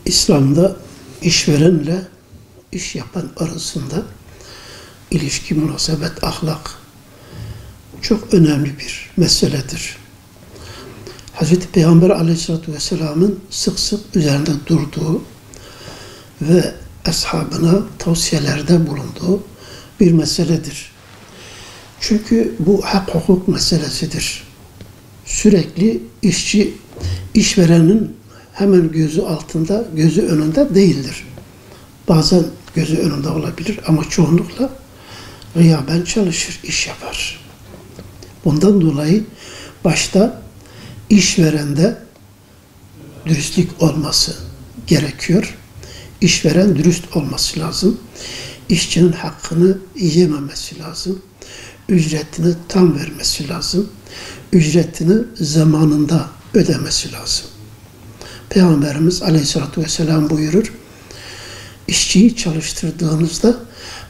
İslam'da işverenle iş yapan arasında ilişki, münasebet, ahlak çok önemli bir meseledir. Hazreti Peygamber Aleyhisselatü Vesselam'ın sık sık üzerinde durduğu ve ashabına tavsiyelerde bulunduğu bir meseledir. Çünkü bu hak hukuk meselesidir. Sürekli işçi, işverenin hemen gözü altında, gözü önünde değildir. Bazen gözü önünde olabilir ama çoğunlukla gıyaben çalışır, iş yapar. Bundan dolayı başta işverende dürüstlük olması gerekiyor. İşveren dürüst olması lazım. İşçinin hakkını yememesi lazım. Ücretini tam vermesi lazım. Ücretini zamanında ödemesi lazım. Peygamberimiz Aleyhisselatü Vesselam buyurur, işçiyi çalıştırdığınızda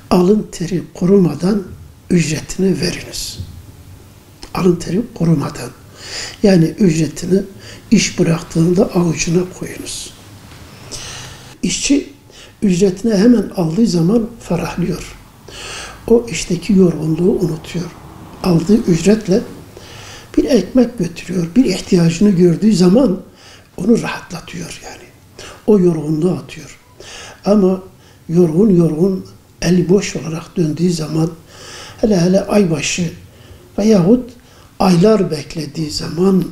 alın teri kurumadan ücretini veriniz. Alın teri kurumadan. Yani ücretini iş bıraktığında avucuna koyunuz. İşçi ücretini hemen aldığı zaman ferahlıyor. O işteki yorgunluğu unutuyor. Aldığı ücretle bir ekmek götürüyor. Bir ihtiyacını gördüğü zaman onu rahatlatıyor yani. O yorgunluğu atıyor. Ama yorgun eli boş olarak döndüğü zaman hele aybaşı veyahut aylar beklediği zaman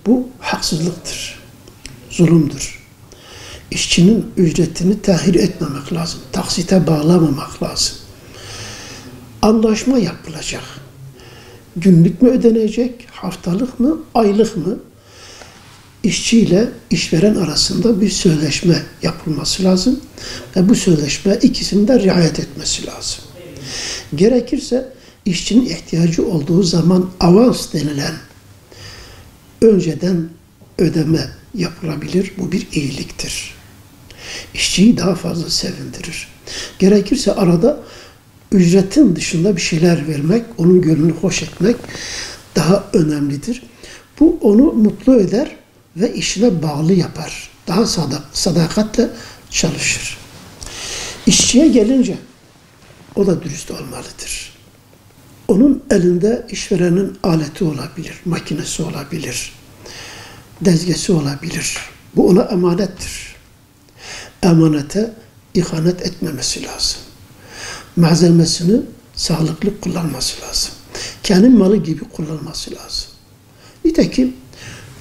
bu haksızlıktır. Zulümdür. İşçinin ücretini tahir etmemek lazım. Taksite bağlamamak lazım. Anlaşma yapılacak. Günlük mü ödenecek, haftalık mı, aylık mı? İşçiyle işveren arasında bir sözleşme yapılması lazım. Ve bu sözleşme ikisinin de riayet etmesi lazım. Gerekirse işçinin ihtiyacı olduğu zaman avans denilen önceden ödeme yapılabilir. Bu bir iyiliktir. İşçiyi daha fazla sevindirir. Gerekirse arada ücretin dışında bir şeyler vermek, onun gönlünü hoş etmek daha önemlidir. Bu onu mutlu eder ve işine bağlı yapar. Daha sadakatle çalışır. İşçiye gelince o da dürüst olmalıdır. Onun elinde işverenin aleti olabilir, makinesi olabilir, dezgesi olabilir. Bu ona emanettir. Emanete ihanet etmemesi lazım. Malzemesini sağlıklı kullanması lazım. Kendi malı gibi kullanması lazım. Nitekim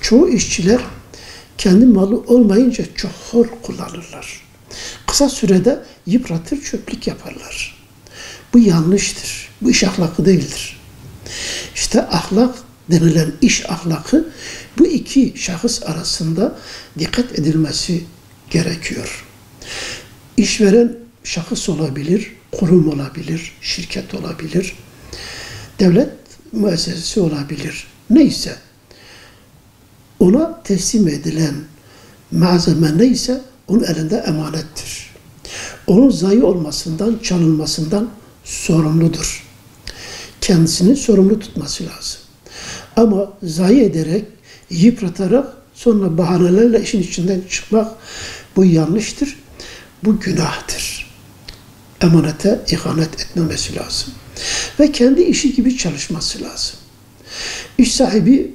çoğu işçiler kendi malı olmayınca çok hor kullanırlar. Kısa sürede yıpratır, çöplük yaparlar. Bu yanlıştır. Bu iş ahlakı değildir. İşte ahlak denilen iş ahlakı bu iki şahıs arasında dikkat edilmesi gerekiyor. İşveren şahıs olabilir, kurum olabilir, şirket olabilir, devlet müessesesi olabilir. Neyse, ona teslim edilen malzeme neyse onun elinde emanettir. Onun zayi olmasından, çalınmasından sorumludur. Kendisini sorumlu tutması lazım. Ama zayi ederek, yıpratarak sonra bahanelerle işin içinden çıkmak bu yanlıştır. Bu günahtır. Emanete ihanet etmemesi lazım. Ve kendi işi gibi çalışması lazım. İş sahibi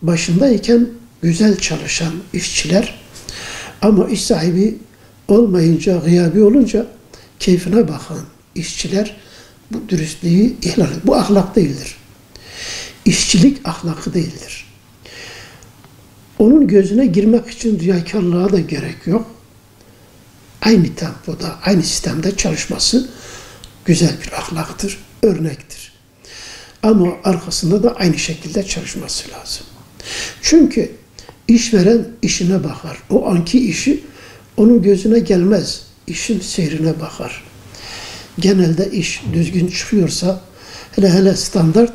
başındayken güzel çalışan işçiler ama iş sahibi olmayınca, gıyabi olunca keyfine bakan işçiler bu dürüstlüğü ihlal ediyor. Bu ahlak değildir. İşçilik ahlakı değildir. Onun gözüne girmek için riyakarlığa da gerek yok. Aynı tempoda, aynı sistemde çalışması güzel bir ahlaktır, örnektir. Ama arkasında da aynı şekilde çalışması lazım. Çünkü işveren işine bakar. O anki işi onun gözüne gelmez. İşin seyrine bakar. Genelde iş düzgün çıkıyorsa, hele standart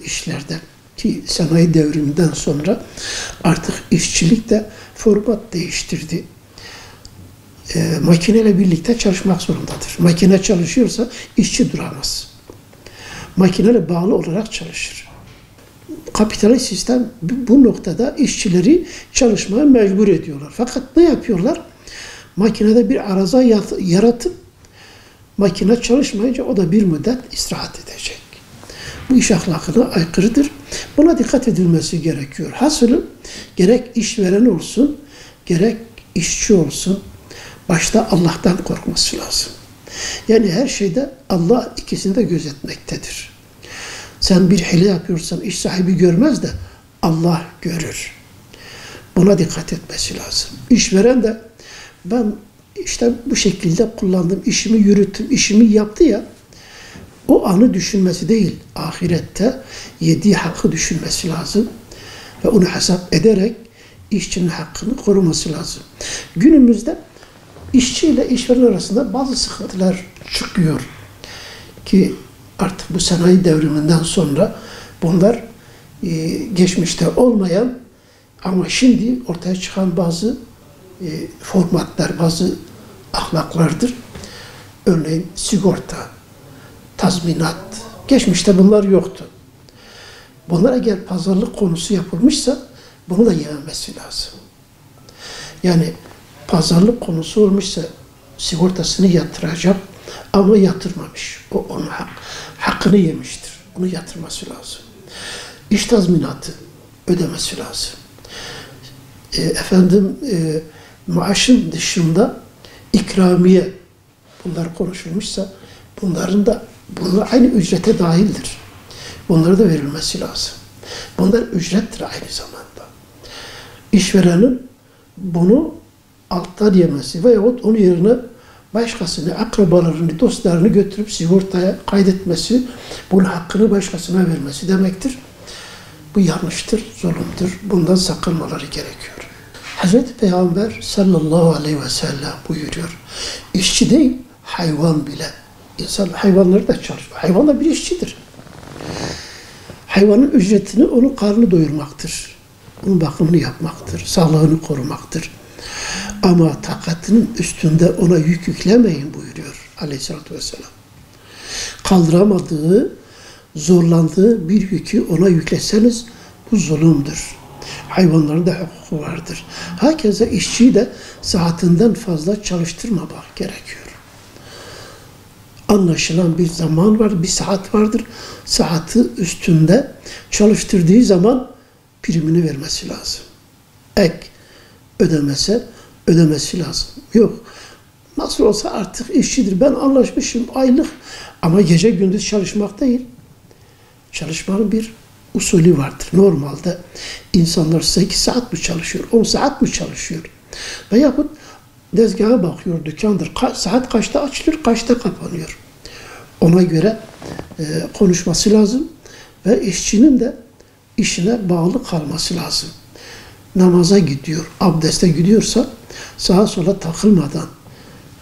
işlerde ki sanayi devriminden sonra artık işçilik de format değiştirdi. Makineyle birlikte çalışmak zorundadır. Makine çalışıyorsa işçi duramaz. Makineyle bağlı olarak çalışır. Kapitalist sistem bu noktada işçileri çalışmaya mecbur ediyorlar. Fakat ne yapıyorlar? makinede bir arıza yaratıp makine çalışmayınca o da bir müddet istirahat edecek. Bu iş ahlakına aykırıdır. Buna dikkat edilmesi gerekiyor. Hasılı gerek işveren olsun, gerek işçi olsun, başta Allah'tan korkması lazım. Yani her şeyde Allah ikisini de gözetmektedir. Sen bir hile yapıyorsan iş sahibi görmez de Allah görür. Buna dikkat etmesi lazım. İşveren de ben işte bu şekilde kullandım, işimi yürüttüm, işimi yaptı ya, o anı düşünmesi değil, ahirette yediği hakkı düşünmesi lazım. Ve onu hesap ederek işçinin hakkını koruması lazım. Günümüzde işçi ile işveren arasında bazı sıkıntılar çıkıyor. Ki artık bu sanayi devriminden sonra bunlar geçmişte olmayan ama şimdi ortaya çıkan bazı formatlar, bazı ahlaklardır. Örneğin sigorta, tazminat. Geçmişte bunlar yoktu. Bunlara eğer pazarlık konusu yapılmışsa bunu da yememesi lazım. Yani pazarlık konusu olmuşsa sigortasını yatıracak ama yatırmamış. O onun hakkını yemiştir. Onu yatırması lazım. İş tazminatı ödemesi lazım. Maaşın dışında ikramiye bunlar konuşulmuşsa bunlar aynı ücrete dahildir. Bunlara da verilmesi lazım. Bunlar ücrettir aynı zamanda. İşverenin bunu alttan yemesi veyahut onun yerine başkasını, akrabalarını, dostlarını götürüp sigortaya kaydetmesi, bunun hakkını başkasına vermesi demektir. Bu yanlıştır, zulümdür. Bundan sakınmaları gerekiyor. Hazreti Peygamber sallallahu aleyhi ve sellem buyuruyor. İşçi değil, hayvan bile. İnsan hayvanları da çalışıyor. Hayvan da bir işçidir. Hayvanın ücretini onun karnını doyurmaktır. Onun bakımını yapmaktır. Sağlığını korumaktır. Ama takatının üstünde ona yük yüklemeyin buyuruyor aleyhissalatü vesselam. Kaldıramadığı, zorlandığı bir yükü ona yükleseniz bu zulümdür. Hayvanların da hukuku vardır. Herkese işçiyi de saatinden fazla çalıştırmamak gerekiyor. Anlaşılan bir zaman var, bir saat vardır. Saati üstünde çalıştırdığı zaman primini vermesi lazım. Ek ödemesi lazım. Yok. Nasıl olsa artık işçidir. Ben anlaşmışım aylık ama gece gündüz çalışmak değil. Çalışmanın bir usulü vardır. Normalde insanlar 8 saat mi çalışıyor, 10 saat mi çalışıyor? Veyahut tezgaha bakıyor, dükkandır. Saat kaçta açılır, kaçta kapanıyor? Ona göre konuşması lazım ve işçinin de işine bağlı kalması lazım. Namaza gidiyor, abdeste gidiyorsa sağa sola takılmadan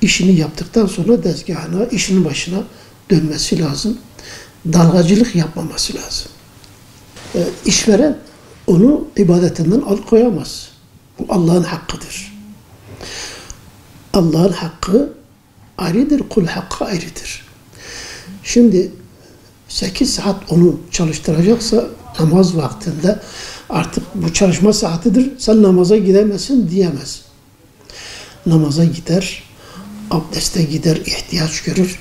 işini yaptıktan sonra tezgahına, işinin başına dönmesi lazım. Dalgacılık yapmaması lazım. İşveren onu ibadetinden alıkoyamaz. Bu Allah'ın hakkıdır. Allah'ın hakkı ayrıdır, kul hakkı ayrıdır. Şimdi 8 saat onu çalıştıracaksa namaz vaktinde artık bu çalışma saatidir, sen namaza gidemezsin diyemez. Namaza gider, abdeste gider, ihtiyaç görür.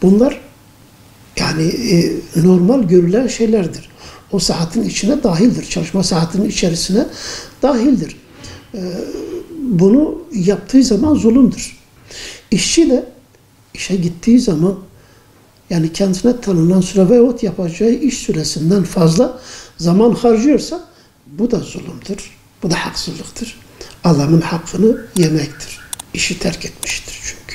Bunlar yani normal görülen şeylerdir. O saatin içine dahildir. Çalışma saatinin içerisine dahildir. Bunu yaptığı zaman zulümdür. İşçi de işe gittiği zaman yani kendisine tanınan süre veyahut yapacağı iş süresinden fazla zaman harcıyorsa bu da zulümdür. Bu da haksızlıktır. Allah'ın hakkını yemektir. İşi terk etmiştir çünkü.